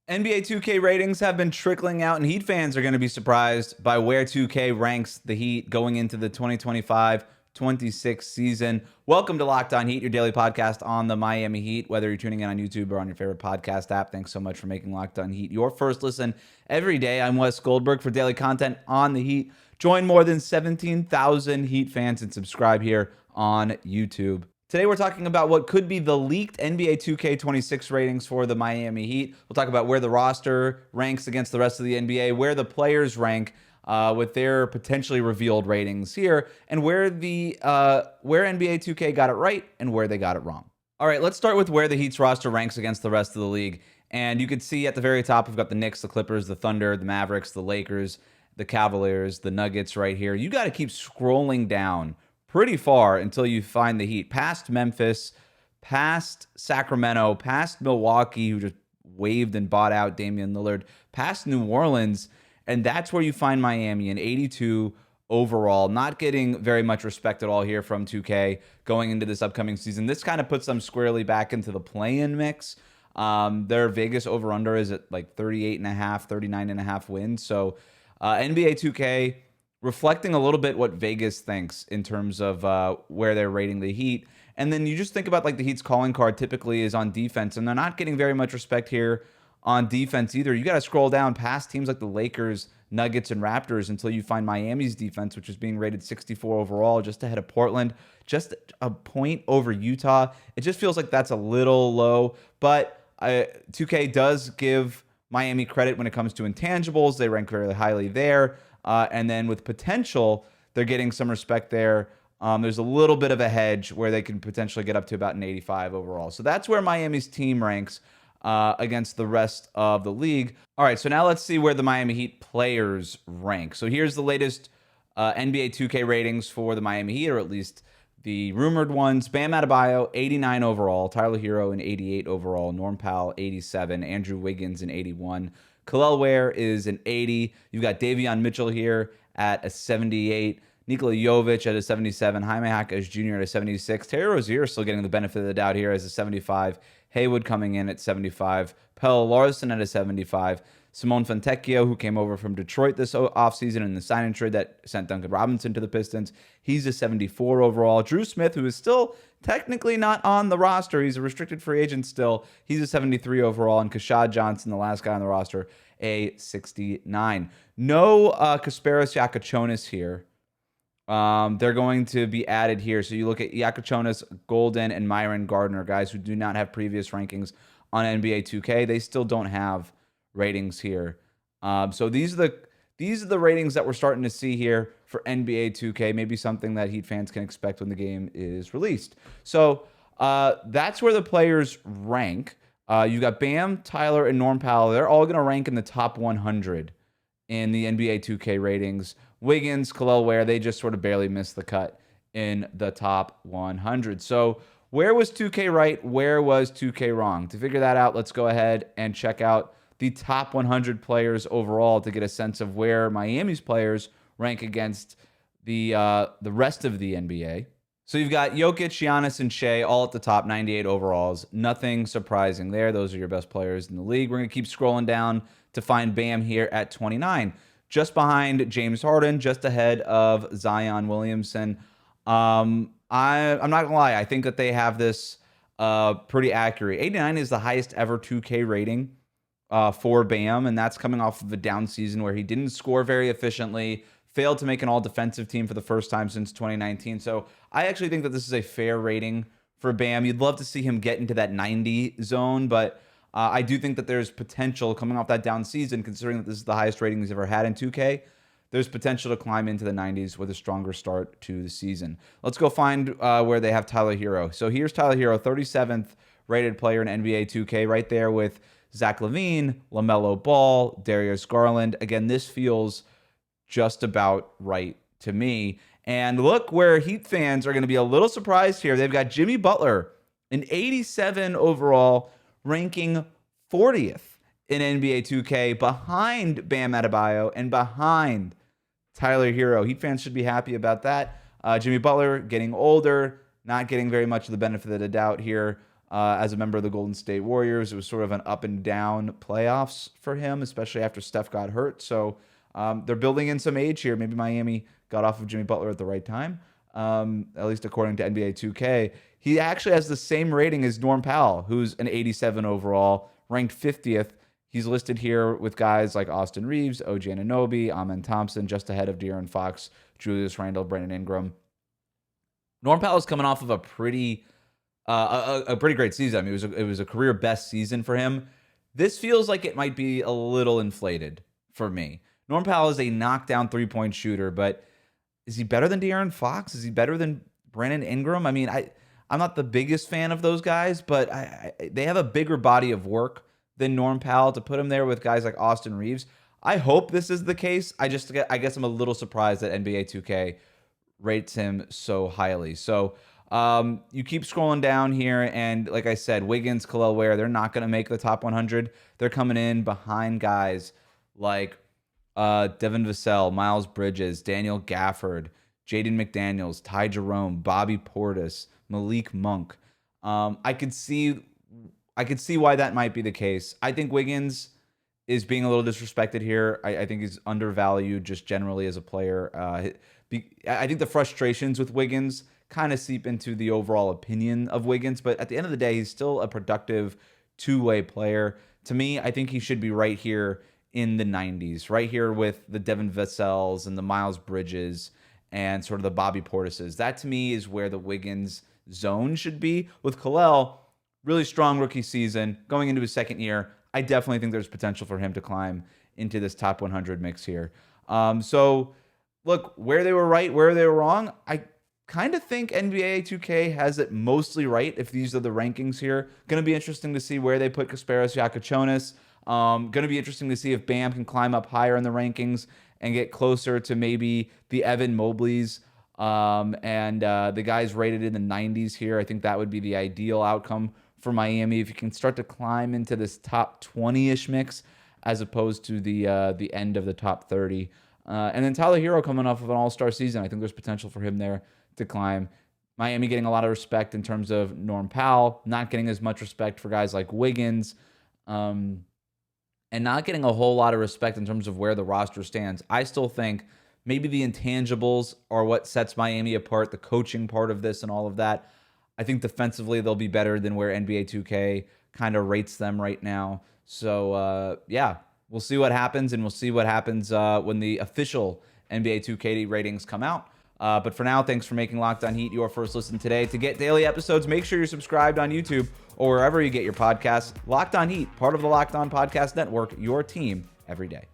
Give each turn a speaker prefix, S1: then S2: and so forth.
S1: NBA 2K ratings have been trickling out, and Heat fans are going to be surprised by where 2K ranks the Heat going into the 2025-26 season. Welcome to Locked On Heat, your daily podcast on the Miami Heat. Whether you're tuning in on YouTube or on your favorite podcast app, thanks so much for making Locked On Heat your first listen every day. I'm Wes Goldberg for daily content on the Heat. Join more than 17,000 Heat fans and subscribe here on YouTube. Today, we're talking about what could be the leaked NBA 2K26 ratings for the Miami Heat. We'll talk about where the roster ranks against the rest of the NBA, where the players rank with their potentially revealed ratings here, and where NBA 2K got it right and where they got it wrong. All right, let's start with where the Heat's roster ranks against the rest of the league. And you can see at the very top, we've got the Knicks, the Clippers, the Thunder, the Mavericks, the Lakers, the Cavaliers, the Nuggets right here. You got to keep scrolling down pretty far until you find the Heat, past Memphis, past Sacramento, past Milwaukee, who just waived and bought out Damian Lillard, past New Orleans, and that's where you find Miami in 82 overall, not getting very much respect at all here from 2K going into this upcoming season. This kind of puts them squarely back into the play-in mix. Their Vegas over-under is at like 38.5, 39.5 wins, so NBA 2K reflecting a little bit what Vegas thinks in terms of where they're rating the Heat. And then you just think about like the Heat's calling card typically is on defense, and they're not getting very much respect here on defense either. You got to scroll down past teams like the Lakers, Nuggets, and Raptors until you find Miami's defense, which is being rated 64 overall, just ahead of Portland, just a point over Utah. It just feels like that's a little low, but 2K does give Miami credit when it comes to intangibles. They rank very highly there. And then with potential, they're getting some respect there. There's a little bit of a hedge where they can potentially get up to about an 85 overall. So that's where Miami's team ranks against the rest of the league. All right, so now let's see where the Miami Heat players rank. So here's the latest NBA 2K ratings for the Miami Heat, or at least the rumored ones. Bam Adebayo, 89 overall. Tyler Hero, an 88 overall. Norm Powell, 87. Andrew Wiggins, an 81. Kel'el Ware is an 80. You've got Davion Mitchell here at a 78. Nikola Jovic at a 77. Jaime Jaquez Jr. at a 76. Terry Rozier still getting the benefit of the doubt here as a 75. Haywood coming in at 75. Pelle Larsson at a 75. Simone Fontecchio, who came over from Detroit this offseason in the sign-in trade that sent Duncan Robinson to the Pistons, he's a 74 overall. Drew Smith, who is still technically not on the roster, he's a restricted free agent still, he's a 73 overall. And Kashad Johnson, the last guy on the roster, a 69. No Kasparas Jakučionis here. They're going to be added here. So you look at Jakučionis, Golden, and Myron Gardner, guys who do not have previous rankings on NBA 2K. They still don't have ratings here. So these are the ratings that we're starting to see here for NBA 2K. Maybe something that Heat fans can expect when the game is released. So that's where the players rank. You got Bam, Tyler, and Norm Powell. They're all going to rank in the top 100 in the NBA 2K ratings. Wiggins, Kel'el Ware, they just sort of barely missed the cut in the top 100. So where was 2K right? Where was 2K wrong? To figure that out, let's go ahead and check out the top 100 players overall to get a sense of where Miami's players rank against the rest of the NBA. So you've got Jokic, Giannis, and Shea all at the top, 98 overalls. Nothing surprising there. Those are your best players in the league. We're going to keep scrolling down to find Bam here at 29. Just behind James Harden, just ahead of Zion Williamson. I'm not going to lie. I think that they have this pretty accurate. 89 is the highest ever 2K rating for Bam, and that's coming off of a down season where he didn't score very efficiently, failed to make an all-defensive team for the first time since 2019. So I actually think that this is a fair rating for Bam. You'd love to see him get into that 90 zone, but I do think that there's potential coming off that down season, considering that this is the highest rating he's ever had in 2K. There's potential to climb into the 90s with a stronger start to the season. Let's go find where they have Tyler Hero. So here's Tyler Hero, 37th rated player in NBA 2K, right there with Zach LaVine, LaMelo Ball, Darius Garland. Again, this feels just about right to me. And look where Heat fans are going to be a little surprised here. They've got Jimmy Butler, an 87 overall, ranking 40th in NBA 2K, behind Bam Adebayo and behind Tyler Hero. Heat fans should be happy about that. Jimmy Butler getting older, not getting very much of the benefit of the doubt here as a member of the Golden State Warriors. It was sort of an up and down playoffs for him, especially after Steph got hurt. So they're building in some age here. Maybe Miami got off of Jimmy Butler at the right time, at least according to NBA 2K. He actually has the same rating as Norm Powell, who's an 87 overall, ranked 50th. He's listed here with guys like Austin Reeves, OG Anunoby, Amen Thompson, just ahead of De'Aaron Fox, Julius Randle, Brandon Ingram. Norm Powell is coming off of a pretty great season. I mean, it was a career best season for him. This feels like it might be a little inflated for me. Norm Powell is a knockdown three-point shooter, but is he better than De'Aaron Fox? Is he better than Brandon Ingram? I mean, I'm not the biggest fan of those guys, but they have a bigger body of work than Norm Powell. To put him there with guys like Austin Reeves, I hope this is the case. I guess I'm a little surprised that NBA 2K rates him so highly. So you keep scrolling down here, and like I said, Wiggins, Kel'el Ware, they're not going to make the top 100. They're coming in behind guys like Devin Vassell, Miles Bridges, Daniel Gafford, Jaden McDaniels, Ty Jerome, Bobby Portis, Malik Monk. I could see why that might be the case. I think Wiggins is being a little disrespected here. I think he's undervalued just generally as a player. I think the frustrations with Wiggins kind of seep into the overall opinion of Wiggins, but at the end of the day, he's still a productive two-way player. To me, I think he should be right here in the 90s, right here with the Devin Vassells and the Miles Bridges and sort of the Bobby Portises. That to me is where the Wiggins zone should be. With Kel'el, really strong rookie season, going into his second year, I definitely think there's potential for him to climb into this top 100 mix here. So look, where they were right, where they were wrong, I kind of think NBA 2K has it mostly right if these are the rankings here. Going to be interesting to see where they put Kasparas Yakachonis. Going to be interesting to see if Bam can climb up higher in the rankings and get closer to maybe the Evan Mobleys and the guys rated in the 90s here. I think that would be the ideal outcome for Miami if you can start to climb into this top 20-ish mix as opposed to the end of the top 30. And then Tyler Hero coming off of an all-star season. I think there's potential for him there to climb. Miami getting a lot of respect in terms of Norm Powell, not getting as much respect for guys like Wiggins, and not getting a whole lot of respect in terms of where the roster stands. I still think maybe the intangibles are what sets Miami apart, the coaching part of this and all of that. I think defensively they'll be better than where NBA 2K kind of rates them right now. So, yeah, we'll see what happens, and we'll see what happens when the official NBA 2K ratings come out. But for now, thanks for making Locked On Heat your first listen today. To get daily episodes, make sure you're subscribed on YouTube or wherever you get your podcasts. Locked On Heat, part of the Locked On Podcast Network, your team every day.